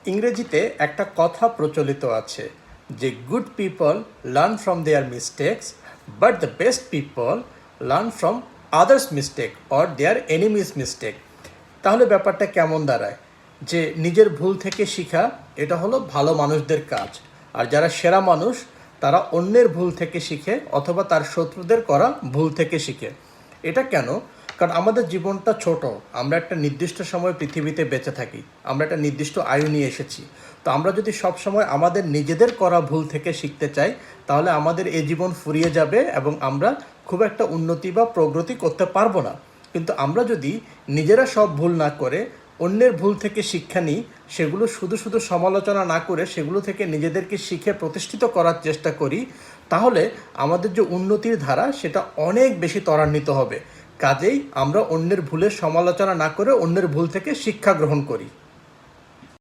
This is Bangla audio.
ইংরেজিতে একটা কথা প্রচলিত আছে যে good people learn from their mistakes but the best people learn from others mistake or their enemies mistake. তাহলে ব্যাপারটা কেমন দাঁড়ায় যে নিজের ভুল থেকে শেখা এটা হলো ভালো মানুষদের কাজ, আর যারা সেরা মানুষ তারা অন্যের ভুল থেকে শিখে অথবা তার শত্রুদের করা ভুল থেকে শিখে। এটা কেন? কারণ আমাদের জীবনটা ছোট, আমরা একটা নির্দিষ্ট সময় পৃথিবীতে বেঁচে থাকি, আমরা একটা নির্দিষ্ট আয়ু নিয়ে এসেছি। তো আমরা যদি সব সময় আমাদের নিজেদের করা ভুল থেকে শিখতে চাই তাহলে আমাদের এই জীবন ফুরিয়ে যাবে এবং আমরা খুব একটা উন্নতি বা প্রগতি করতে পারবো না। কিন্তু আমরা যদি নিজেরা সব ভুল না করে অন্যের ভুল থেকে শিক্ষা নিই, সেগুলো শুধু শুধু সমালোচনা না করে সেগুলো থেকে নিজেদেরকে শিখে প্রতিষ্ঠিত করার চেষ্টা করি, তাহলে আমাদের যে উন্নতির ধারা সেটা অনেক বেশি ত্বরান্বিত হবে। কাজেই আমরা অন্যের ভুলের সমালোচনা না করে অন্যের ভুল থেকে শিক্ষা গ্রহণ করি।